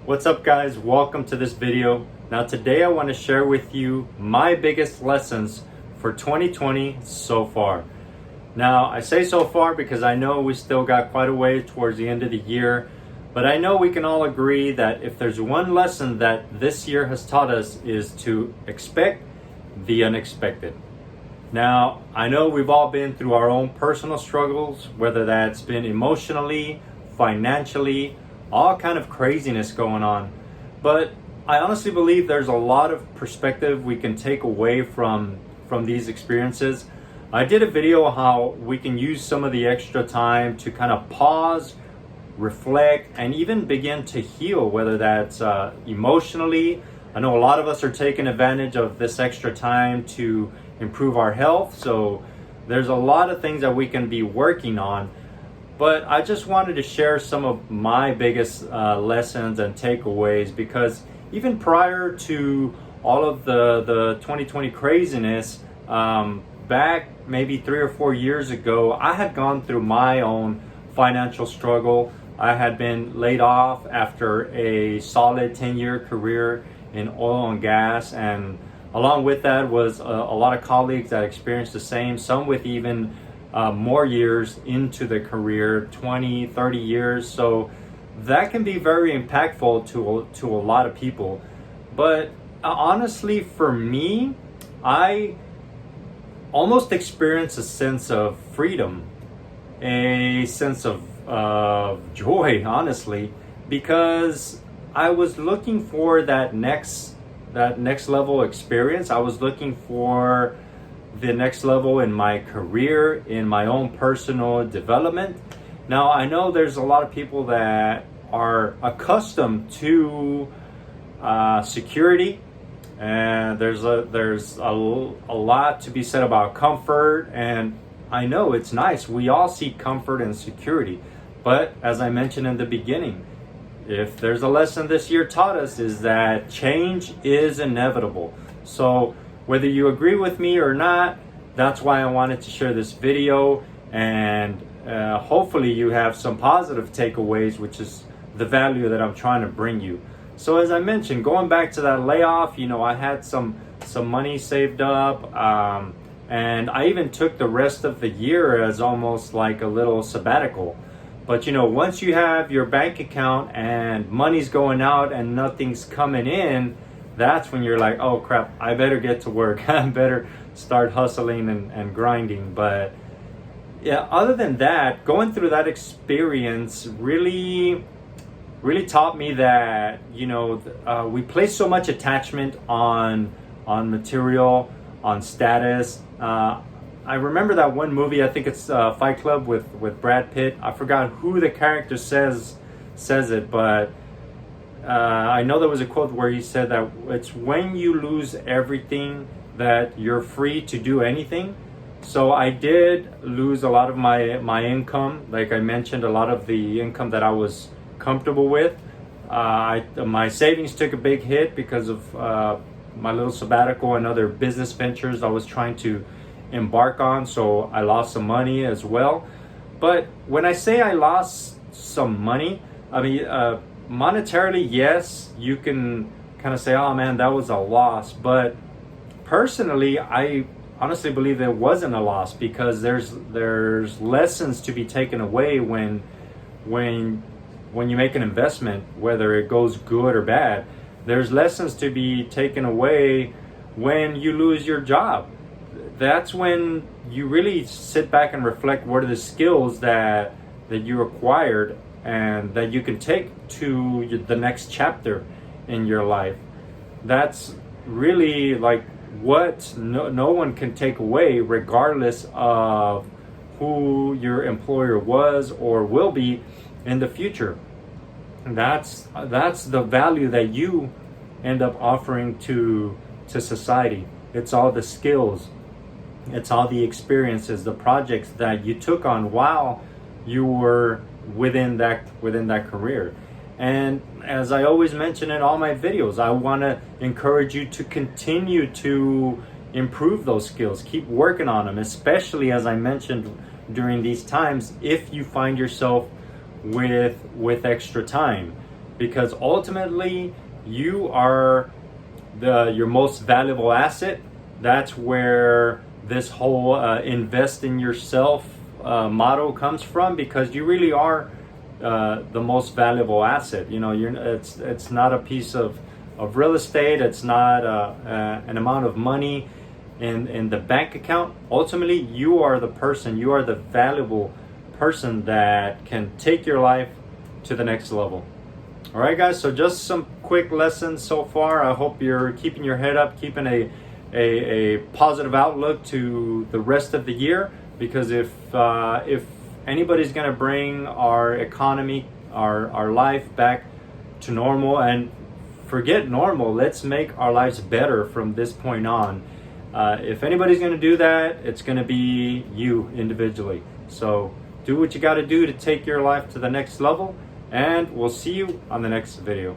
What's up guys, welcome to this video. Now today I want to share with you my biggest lessons for 2020 so far. Now I say so far because I know we still got quite a way towards the end of the year, but I know we can all agree that if there's one lesson that this year has taught us is to expect the unexpected. Now I know we've all been through our own personal struggles, whether that's been emotionally, financially, all kind of craziness going on, but I honestly believe there's a lot of perspective we can take away from these experiences. I did a video how we can use some of the extra time to kind of pause, reflect, and even begin to heal, whether that's emotionally. I know a lot of us are taking advantage of this extra time to improve our health, so there's a lot of things that we can be working on. But I just wanted to share some of my biggest lessons and takeaways, because even prior to all of the 2020 craziness, back maybe 3 or 4 years ago, I had gone through my own financial struggle. I had been laid off after a solid 10-year career in oil and gas, and along with that was a lot of colleagues that experienced the same, some with even more years into the career, 20, 30 years. So that can be very impactful to a lot of people. But honestly, for me, I almost experienced a sense of freedom, a sense of joy, honestly, because I was looking for that next level experience. I was looking for the next level in my career, in my own personal development. Now I know there's a lot of people that are accustomed to security, and there's a lot to be said about comfort, and I know it's nice. We all seek comfort and security, but as I mentioned in the beginning, if there's a lesson this year taught us, is that change is inevitable. So whether you agree with me or not, that's why I wanted to share this video, and hopefully you have some positive takeaways, which is the value that I'm trying to bring you. So as I mentioned, going back to that layoff, I had some money saved up, and I even took the rest of the year as almost like a little sabbatical. But once you have your bank account and money's going out and nothing's coming in, that's when you're like, oh crap, I better get to work. I better start hustling and grinding. But yeah, other than that, going through that experience really taught me that we place so much attachment on material, on status. I remember that one movie, I think it's Fight Club with Brad Pitt. I forgot who the character says it, but I know there was a quote where he said that it's when you lose everything that you're free to do anything. So I did lose a lot of my income. Like I mentioned, a lot of the income that I was comfortable with. My savings took a big hit because of my little sabbatical and other business ventures I was trying to embark on. So I lost some money as well. But when I say I lost some money, I mean, monetarily, yes, you can kind of say, oh man, that was a loss. But personally, I honestly believe it wasn't a loss, because there's lessons to be taken away when you make an investment, whether it goes good or bad. There's lessons to be taken away when you lose your job. That's when you really sit back and reflect, what are the skills that you acquired and that you can take to the next chapter in your life. That's really like what no one can take away, regardless of who your employer was or will be in the future. That's the value that you end up offering to society. It's all the skills, it's all the experiences, the projects that you took on while you were within that career. And as I always mention in all my videos, I want to encourage you to continue to improve those skills, keep working on them, especially as I mentioned during these times, if you find yourself with extra time. because ultimately you are your most valuable asset. That's where this whole invest in yourself motto comes from, because you really are the most valuable asset. You know, it's not a piece of real estate. It's not an amount of money in the bank account. Ultimately, you are the person. You are the valuable person that can take your life to the next level. All right, guys. So just some quick lessons so far. I hope you're keeping your head up, keeping a positive outlook to the rest of the year. Because if anybody's gonna bring our economy, our life back to normal, and forget normal, let's make our lives better from this point on. If anybody's gonna do that, it's gonna be you individually. So do what you gotta do to take your life to the next level, and we'll see you on the next video.